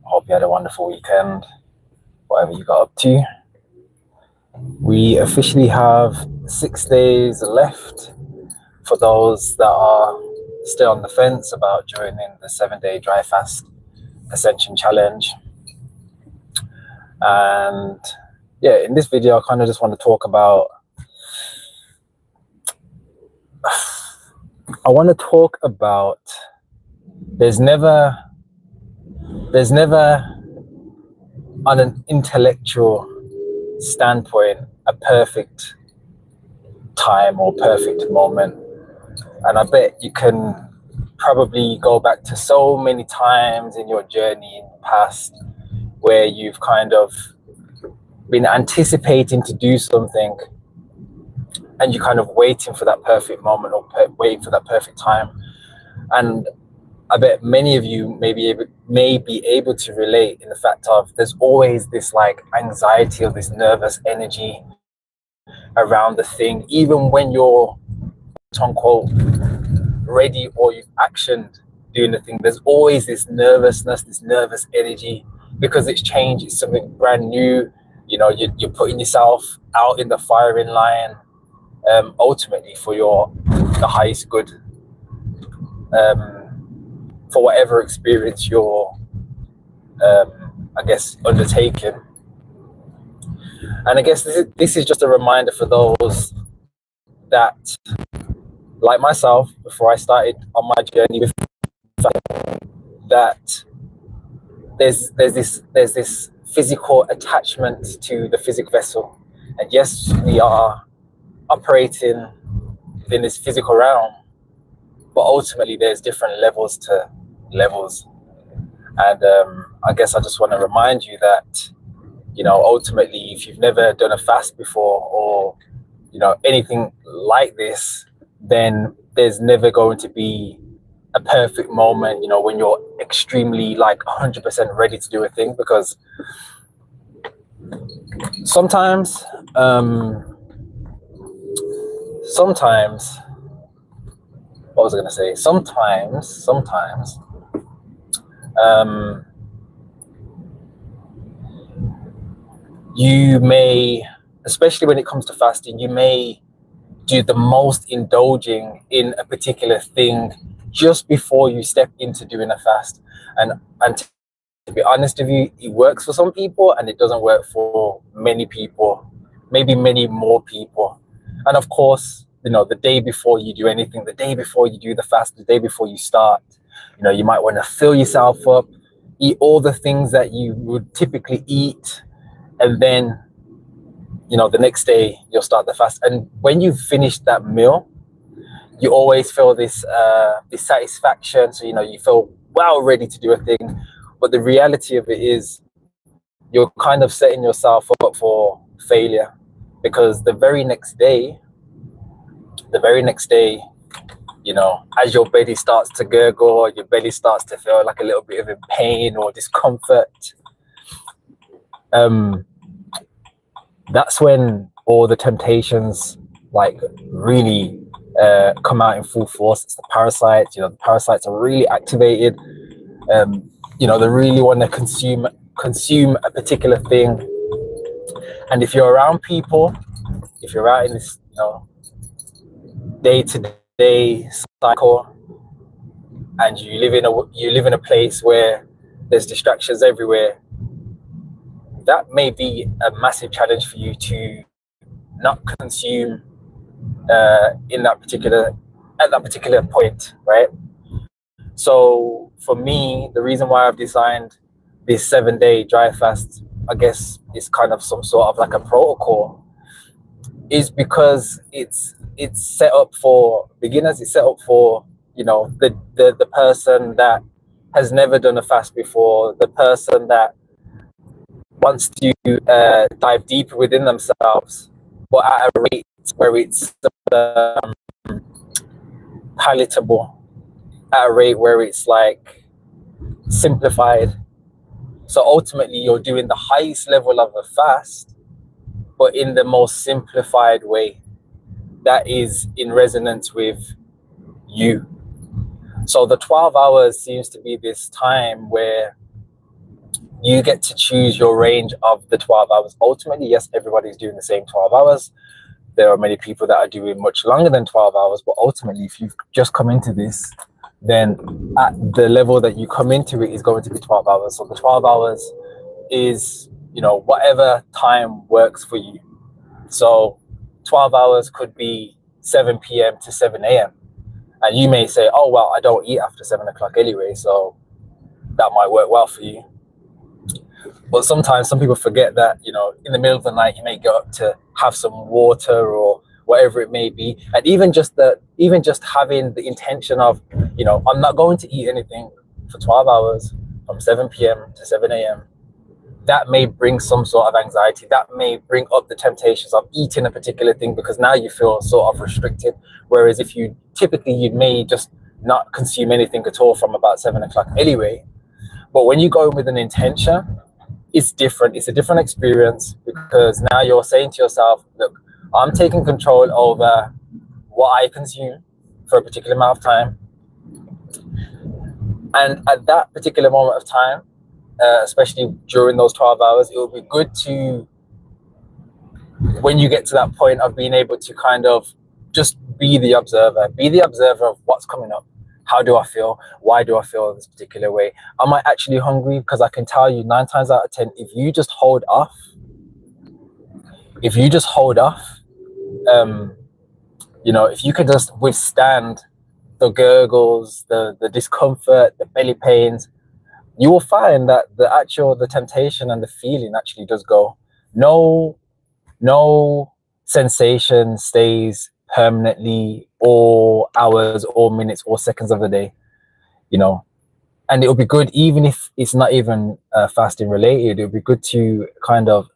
Hope you had a wonderful weekend, whatever you got up to. We officially have 6 days left for those that are still on the fence about joining the 7-day dry fast ascension challenge. And yeah, in this video, I kind of just want to talk about, there's never on an intellectual standpoint a perfect time or perfect moment. And I bet you can probably go back to so many times in your journey in the past where you've kind of been anticipating to do something and you're kind of waiting for that perfect moment or waiting for that perfect time. And I bet many of you may be able to relate in the fact of there's always this like anxiety or this nervous energy around the thing, even when you're quote unquote ready or you've actioned doing the thing. There's always this nervousness, this nervous energy because it's change, it's something brand new. You know, you're putting yourself out in the firing line, ultimately for the highest good, for whatever experience you're, I guess, undertaking. And I guess this is just a reminder for those that, like myself, before I started on my journey with that, there's this physical attachment to the physical vessel, and yes, we are operating in this physical realm, but ultimately there's different levels to levels. And I guess I just want to remind you that, you know, ultimately, if you've never done a fast before or, you know, anything like this, then there's never going to be a perfect moment, you know, when you're extremely like 100% ready to do a thing, because sometimes what was I going to say? Sometimes you may, especially when it comes to fasting, you may do the most indulging in a particular thing just before you step into doing a fast. And to be honest with you, it works for some people and it doesn't work for many people, maybe many more people. And of course, you know, the day before you do anything, the day before you do the fast, the day before you start, you know, you might want to fill yourself up, eat all the things that you would typically eat, and then, you know, the next day you'll start the fast. And when you've finished that meal, you always feel this satisfaction. So, you know, you feel well ready to do a thing. But the reality of it is you're kind of setting yourself up for failure, because the very next day, you know, as your belly starts to gurgle, or your belly starts to feel like a little bit of pain or discomfort, that's when all the temptations like really come out in full force. It's the parasites. You know, the parasites are really activated. You know, they really want to consume a particular thing. And if you're around people, if you're out in this, you know, day-to-day cycle, and you live in a place where there's distractions everywhere, that may be a massive challenge for you to not consume at that particular point, right? So for me, the reason why I've designed this 7-day dry fast, I guess it's kind of some sort of like a protocol, is because it's set up for beginners. It's set up for, you know, the person that has never done a fast before, the person that wants to dive deeper within themselves, but at a rate where it's palatable, at a rate where it's like simplified. So ultimately, you're doing the highest level of a fast, but in the most simplified way that is in resonance with you. So the 12 hours seems to be this time where You get to choose your range of the 12 hours. Ultimately, yes, everybody's doing the same 12 hours. There are many people that are doing much longer than 12 hours, but ultimately, if you've just come into this, then at the level that you come into it is going to be 12 hours. So the 12 hours is, whatever time works for you. So 12 hours could be 7 p.m. to 7 a.m. And you may say, oh, well, I don't eat after 7 o'clock anyway, so that might work well for you. But sometimes some people forget that, in the middle of the night, you may get up to have some water or whatever it may be. And even just having the intention of, I'm not going to eat anything for 12 hours from 7 p.m. to 7 a.m. That may bring some sort of anxiety. That may bring up the temptations of eating a particular thing because now you feel sort of restricted. Whereas if you may just not consume anything at all from about 7 o'clock anyway. But when you go with an intention, it's different. It's a different experience because now you're saying to yourself, look, I'm taking control over what I consume for a particular amount of time. And at that particular moment of time, especially during those 12 hours, it would be good to, when you get to that point of being able to kind of just be the observer of what's coming up. How do I feel? Why do I feel this particular way? Am I actually hungry? Because I can tell you 9 times out of 10, if you just hold off, if you can just withstand the gurgles, the discomfort, the belly pains, you will find that the temptation and the feeling actually does go. No sensation stays permanently or hours or minutes or seconds of the day, and it would be good, even if it's not even fasting related, it would be good to kind of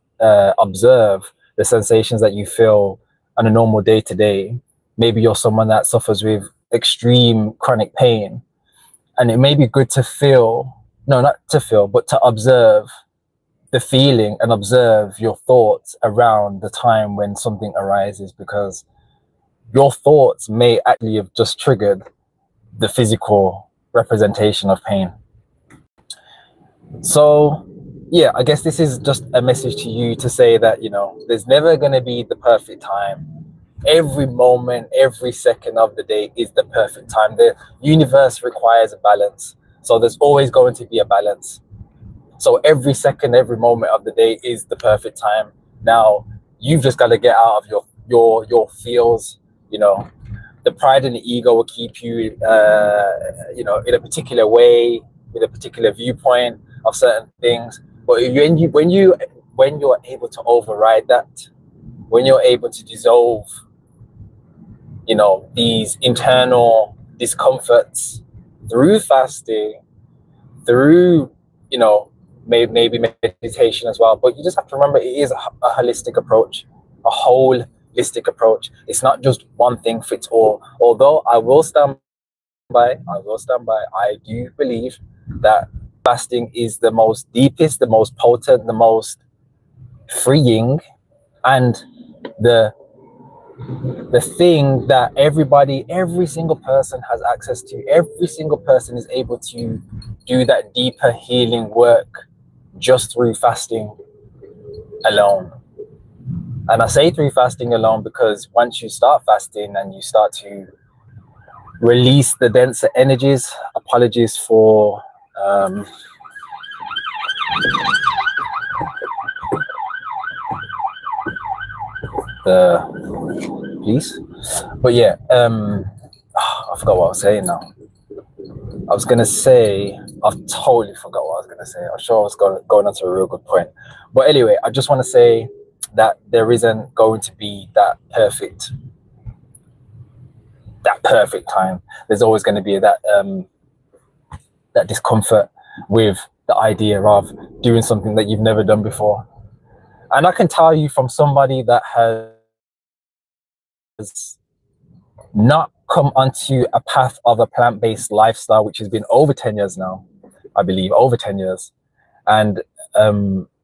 observe the sensations that you feel on a normal day to day. Maybe you're someone that suffers with extreme chronic pain, and it may be good to to observe the feeling and observe your thoughts around the time when something arises, because your thoughts may actually have just triggered the physical representation of pain. So yeah, I guess this is just a message to you to say that, there's never going to be the perfect time. Every moment, every second of the day is the perfect time. The universe requires a balance. So there's always going to be a balance. So every second, every moment of the day is the perfect time. Now, you've just got to get out of your feels. The pride and the ego will keep you, in a particular way, with a particular viewpoint of certain things. But when you're able to override that, when you're able to dissolve, these internal discomforts through fasting, through, maybe meditation as well. But you just have to remember, it is a holistic approach, a holistic approach. It's not just one thing fits all. Although I will stand by, I do believe that fasting is the most deepest, the most potent, the most freeing, and the thing that every single person has access to. Every single person is able to do that deeper healing work just through fasting alone. And I say through fasting alone because once you start fasting and you start to release the denser energies, apologies for the police, but yeah, I forgot what I was saying now. I was gonna say, I've totally forgot what I was gonna say. I'm sure I was going on to a real good point, but anyway, I just want to say that there isn't going to be that perfect time. There's always going to be that discomfort with the idea of doing something that you've never done before. And I can tell you, from somebody that has not come onto a path of a plant-based lifestyle, which has been over 10 years now, I believe, over 10 years. And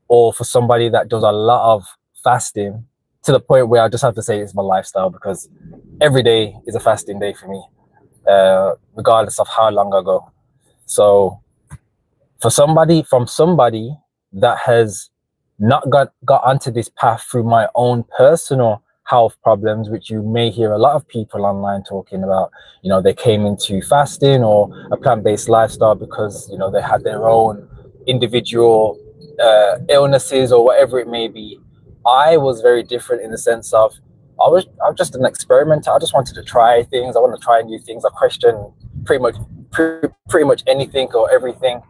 or for somebody that does a lot of fasting, to the point where I just have to say it's my lifestyle, because every day is a fasting day for me, regardless of how long I go. So from somebody that has not got onto this path through my own personal health problems, which you may hear a lot of people online talking about. You know, they came into fasting or a plant-based lifestyle because, you know, they had their own individual illnesses or whatever it may be. I was very different in the sense of I was just an experimenter. I just wanted to try things. I want to try new things. I question pretty much anything or everything.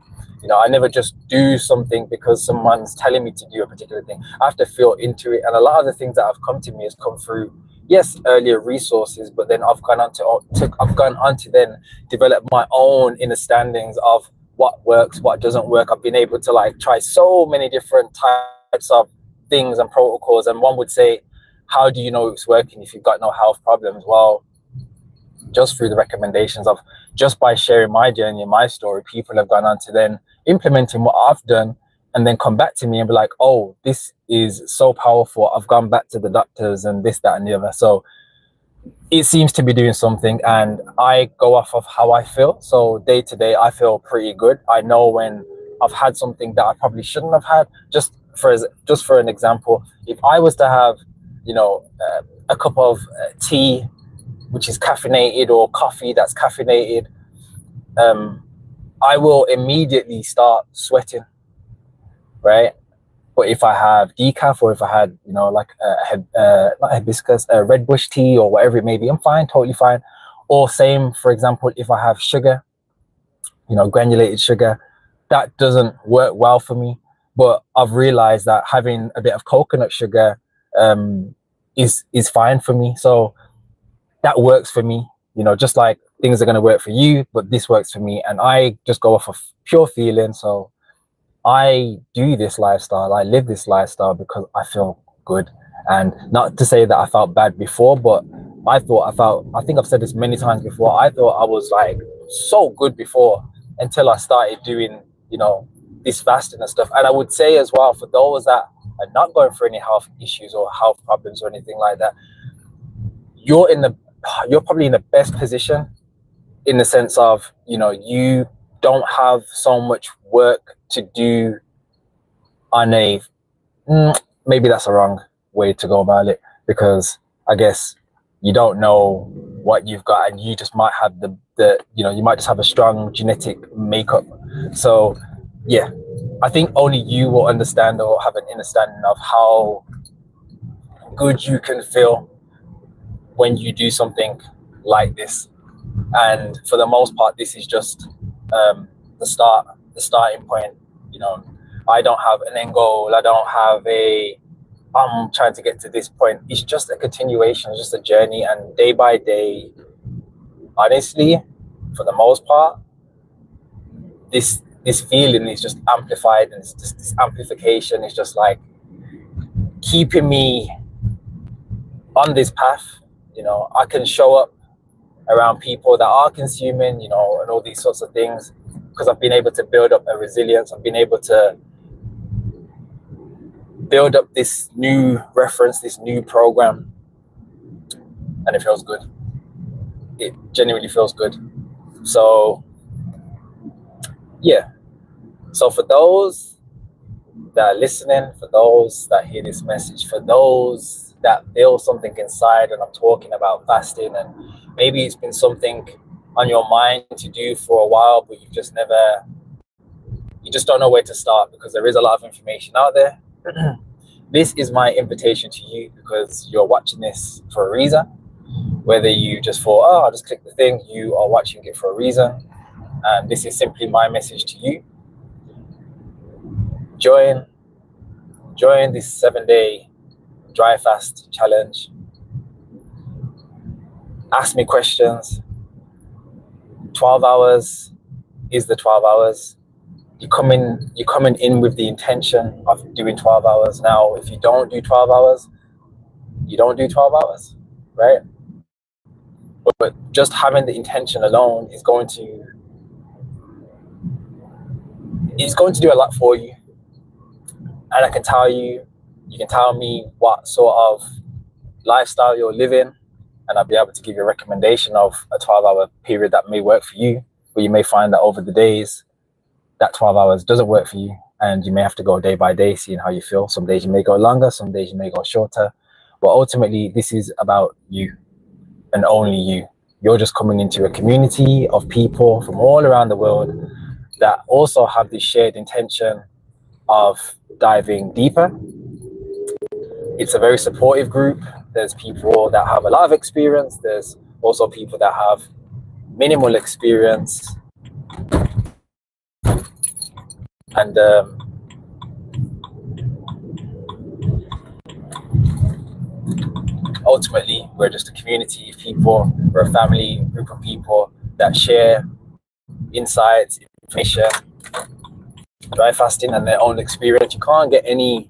You know, I never just do something because someone's telling me to do a particular thing. I have to feel into it. And a lot of the things that have come to me has come through, yes, earlier resources, but then I've gone on to then develop my own understandings of what works, what doesn't work. I've been able to like try so many different types of things and protocols. And one would say, how do you know it's working if you've got no health problems? Well, just through the recommendations of just by sharing my journey and my story, people have gone on to then implementing what I've done and then come back to me and be like, oh, this is so powerful. I've gone back to the doctors and this, that, and the other. So it seems to be doing something, and I go off of how I feel. So day to day, I feel pretty good. I know when I've had something that I probably shouldn't have had. Just for an example, if I was to have, you know, a cup of tea, which is caffeinated, or coffee that's caffeinated, I will immediately start sweating, right? But if I have decaf, or if I had, you know, like not hibiscus, red bush tea or whatever it may be, I'm fine, totally fine. Or same, for example, if I have sugar, you know, granulated sugar, that doesn't work well for me. But I've realized that having a bit of coconut sugar is fine for me. So that works for me, you know, just like things are going to work for you, but this works for me. And I just go off of pure feeling. So I do this lifestyle, I live this lifestyle because I feel good. And not to say that I felt bad before, but I think I've said this many times before, I thought I was like so good before until I started doing, you know, this fasting and stuff. And I would say as well, for those that are not going through any health issues or health problems or anything like that, you're probably in the best position, in the sense of, you know, you don't have so much work to do on maybe that's a wrong way to go about it, because I guess you don't know what you've got, and you just might have the you know, you might just have a strong genetic makeup. So yeah, I think only you will understand or have an understanding of how good you can feel when you do something like this. And for the most part, this is just the starting point. You know, I don't have an end goal. I don't have I'm trying to get to this point. It's just a continuation, it's just a journey. And day by day, honestly, for the most part, this feeling is just amplified, and it's just this amplification is just like keeping me on this path. You know, I can show up around people that are consuming, you know, and all these sorts of things, because I've been able to build up a resilience. I've been able to build up this new reference, this new program, and it feels good. It genuinely feels good. So yeah, so for those that are listening, for those that hear this message, for those that feel something inside, and I'm talking about fasting, and maybe it's been something on your mind to do for a while, but you just don't know where to start, because there is a lot of information out there. This is my invitation to you, because you're watching this for a reason. Whether you just thought, oh, I'll just click the thing, you are watching it for a reason. And this is simply my message to you. Join this 7-day dry fast challenge. Ask me questions. 12 hours is the 12 hours. You're coming in with the intention of doing 12 hours. Now, if you don't do 12 hours, you don't do 12 hours, right? But just having the intention alone is going to do a lot for you. And I can tell you can tell me what sort of lifestyle you're living, and I'll be able to give you a recommendation of a 12-hour period that may work for you. But you may find that over the days, that 12 hours doesn't work for you, and you may have to go day by day, seeing how you feel. Some days you may go longer, some days you may go shorter, but ultimately this is about you and only you. You're just coming into a community of people from all around the world that also have this shared intention of diving deeper. It's a very supportive group. There's people that have a lot of experience. There's also people that have minimal experience. And ultimately, we're just a community of people. We're a family group of people that share insights, information, dry fasting, and their own experience. You can't get any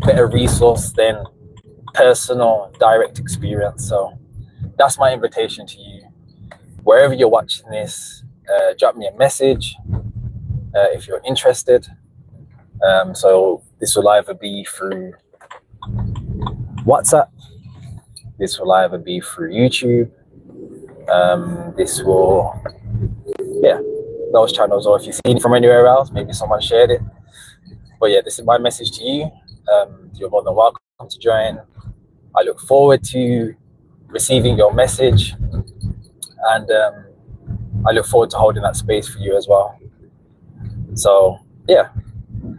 better resource than personal, direct experience. So that's my invitation to you. Wherever you're watching this, drop me a message if you're interested. So this will either be through WhatsApp, this will either be through YouTube, this will, yeah, those channels, or if you've seen it from anywhere else, maybe someone shared it. But yeah, this is my message to you. You're more than welcome to join. I look forward to receiving your message, and I look forward to holding that space for you as well. So yeah,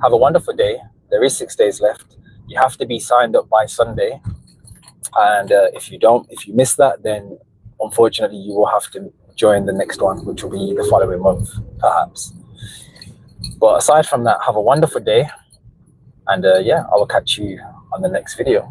have a wonderful day. There is 6 days left. You have to be signed up by Sunday, and if you miss that, then unfortunately you will have to join the next one, which will be the following month perhaps. But aside from that, have a wonderful day, and yeah, I will catch you on the next video.